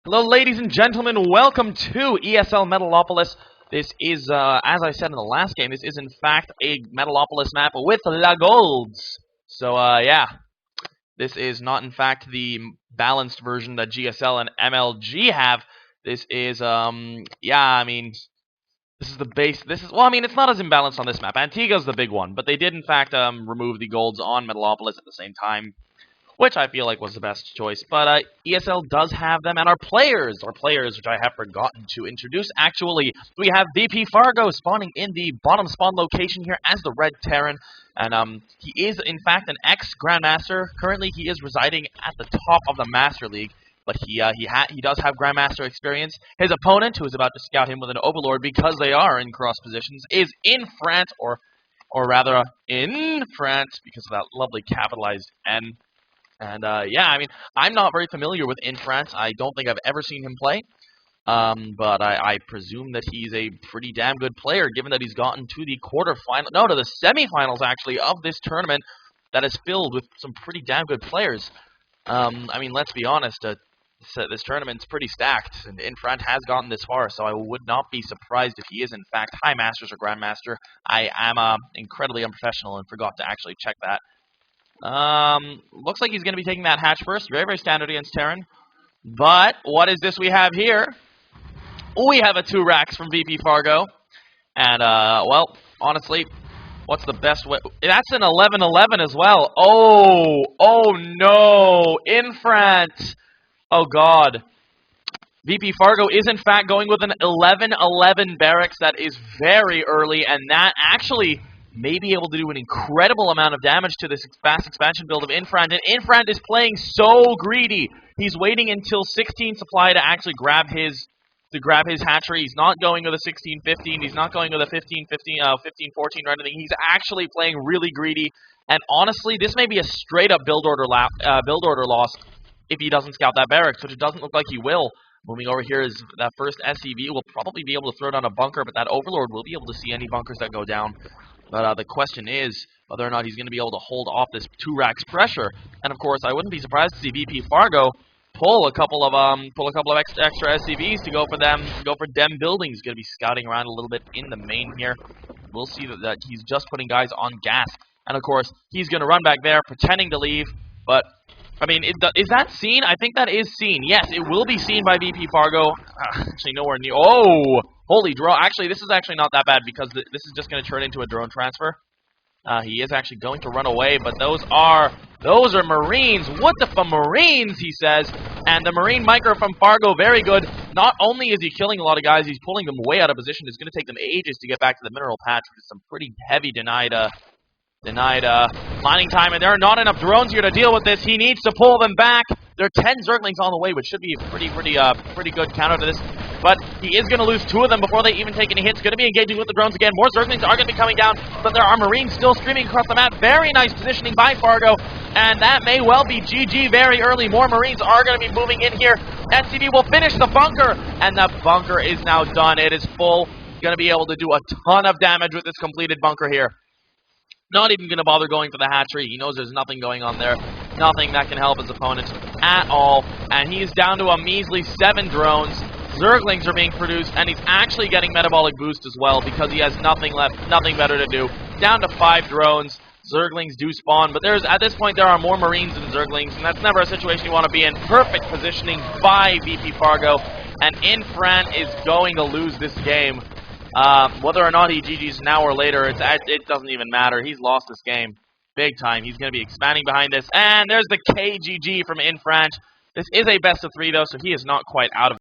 Hello, ladies and gentlemen. Welcome to ESL Metalopolis. This is, as I said in the last game, this is in fact a Metalopolis map with La Golds. So, yeah. This is not in fact the balanced version that GSL and MLG have. This is, yeah, I mean, this is the base. Well, I mean, it's not as imbalanced on this map. Antigua's the big one, but they did in fact, remove the golds on Metalopolis at the same time, which I feel like was the best choice. But ESL does have them, and our players, which I have forgotten to introduce, actually, we have VPFargo spawning in the bottom spawn location here as the Red Terran, and he is, in fact, an ex-Grandmaster. Currently, he is residing at the top of the Master League, but he does have Grandmaster experience. His opponent, who is about to scout him with an Overlord because they are in cross positions, is iNfrant, or rather, iNfrant, because of that lovely capitalized N. And, yeah, I mean, I'm not very familiar with iNfrant. I don't think I've ever seen him play. But I presume that he's a pretty damn good player, given that he's gotten to the to the semifinals, actually, of this tournament that is filled with some pretty damn good players. I mean, let's be honest, this tournament's pretty stacked, and iNfrant has gotten this far, so I would not be surprised if he is, in fact, High Masters or Grandmaster. I am incredibly unprofessional and forgot to actually check that. Looks like he's going to be taking that hatch first. Very, very standard against Terran. But what is this we have here? We have a 2-Rax from VPFargo. And, well, honestly, what's the best way? That's an 11-11 as well. Oh no, iNfrant. Oh, God. VPFargo is, in fact, going with an 11-11 barracks. That is very early, and that actually may be able to do an incredible amount of damage to this fast expansion build of iNfrant, and iNfrant is playing so greedy. He's waiting until 16 supply to actually grab his hatchery. He's not going with a 16-15. He's not going with a 15-14 or anything. He's actually playing really greedy. And honestly, this may be a straight up build order loss if he doesn't scout that barracks, which it doesn't look like he will. Moving over here is that first SCV. Will probably be able to throw down a bunker, but that Overlord will be able to see any bunkers that go down. But the question is whether or not he's going to be able to hold off this 2-Rax pressure. And of course, I wouldn't be surprised to see VPFargo pull a couple of extra SCVs to go for dem buildings. Going to be scouting around a little bit in the main here. We'll see that he's just putting guys on gas. And of course, he's going to run back there, pretending to leave. But I mean, is that seen? I think that is seen. Yes, it will be seen by VPFargo. Actually, nowhere near. Oh, holy draw. Actually, this is actually not that bad because this is just going to turn into a drone transfer. He is actually going to run away, but those are Marines. What the Marines, he says. And the Marine micro from Fargo, very good. Not only is he killing a lot of guys, he's pulling them way out of position. It's going to take them ages to get back to the mineral patch, which is some pretty heavy denied mining time, and there are not enough drones here to deal with this. He needs to pull them back. There are 10 Zerglings on the way, which should be a pretty good counter to this. But he is going to lose 2 of them before they even take any hits. Going to be engaging with the drones again. More Zerglings are going to be coming down, but there are Marines still streaming across the map. Very nice positioning by Fargo, and that may well be GG very early. More Marines are going to be moving in here. SCV will finish the bunker, and the bunker is now done. It is full. Going to be able to do a ton of damage with this completed bunker here. Not even going to bother going for the hatchery. He knows there's nothing going on there. Nothing that can help his opponent at all. And he's down to a measly 7 drones. Zerglings are being produced, and he's actually getting metabolic boost as well because he has nothing left, nothing better to do. Down to 5 drones. Zerglings do spawn, but at this point there are more Marines than Zerglings, and that's never a situation you want to be in. Perfect positioning by VPFargo, and iNfrant is going to lose this game. Whether or not he GG's now or later, it doesn't even matter. He's lost this game big time. He's going to be expanding behind this. And there's the KGG from iNfrant. This is a best of 3, though, so he is not quite out of